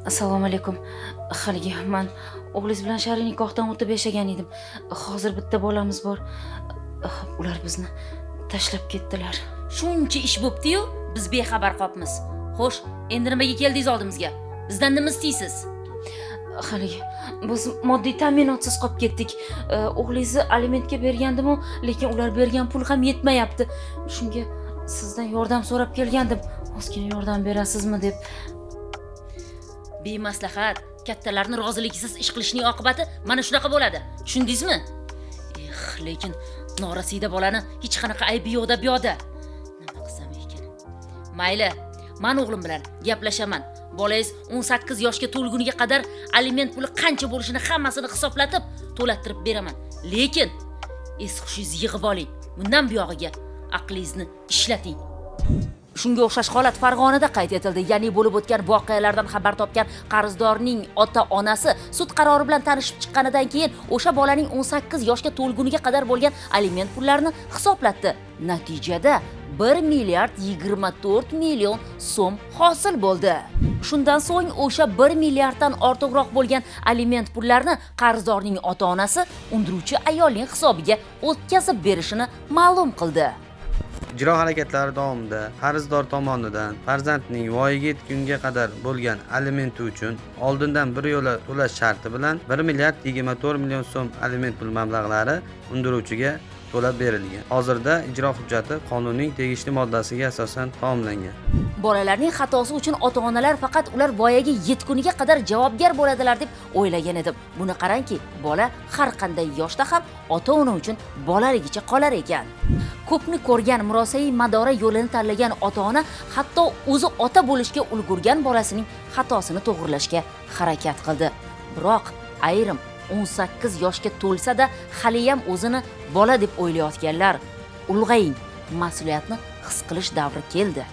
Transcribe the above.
Assalomu alaykum. Haligi men o'g'lingiz bilan shar'iy nikohdan o'tib yashagan edim. Hozir bitta bolamiz bor. Ular bizni tashlab ketdilar. Shuncha ish bo'pti-yu, biz bexabar qopmiz. Xo'sh, endi nimaga keldingiz oldimizga? Bizdan nima istaysiz? Haligi biz moddiy ta'minotsiz qolib ketdik. O'g'lingizni alimentga bergandim-u, lekin ular bergan pul ham yetmayapti. Shunga sizdan yordam so'rab kelgandim. Ozgina yordam berasizmi deb. Bemaslahat, kattalarning roziligisiz ish qilishning oqibati mana shunaqa bo'ladi. Tushundingizmi? Lekin norasida bolani hech qanaqa aybi yo'q deb yo'da. Nima qilsam ekan? Mayli, men o'g'lim bilan gaplashaman. Bolangiz 18 yoshga to'lguniga qadar aliment puli qancha bo'lishini hammasini hisoblatib to'lattirib beraman. Lekin es-hushingizni yig'ib oling. Bundan buyog'iga aqlingizni ishlating. Shunga o'xshash holat Farg'onada qayd etildi. Ya'ni bo'lib o'tgan voqealardan xabar topgan qarzdorning ota-onasi sud qarori bilan tanishib chiqqanidan keyin o'sha bolaning 18 yoshga to'lguniga qadar bo'lgan aliment pullarini hisoblatdi. Natijada 1 milliard 24 million so'm hosil bo'ldi. Shundan so'ng o'sha 1 milliarddan ortiqroq bo'lgan aliment pullarini qarzdorning ota-onasi undiruvchi ayolning hisobiga o'tkazib berishini ma'lum qildi. Ijro harakatlari davomida qarzdor tomonidan farzandning voyaga yetgunga qadar bo'lgan alimenti uchun oldindan bir yo'la to'lash sharti bilan 1 milliard 24 million so'm aliment pul mablag'lari undiruvchiga to'lab berilgan. Hozirda ijro hujjati qonunning tegishli moddasiga asosan tamomlangan. Bolalarning xatosi uchun ota-onalar faqat ular voyaga yetguniga qadar javobgar bo'ladilar deb o'ylagan edim. Buni qarangki, bola har qanday yoshda ham ota-ona uchun bolaligicha qolar ekan. Ko'pni ko'rgan murosai madora yo'lini tanlagan ota-ona hatto o'zi ota bo'lishga ulgurgan bolasining xatosini to'g'rilashga harakat qildi. Biroq ayrim 18 yoshga to'lsa-da hali ham o'zini bola deb o'ylayotganlar, ulg'aying, mas'uliyatni his qilish davri keldi.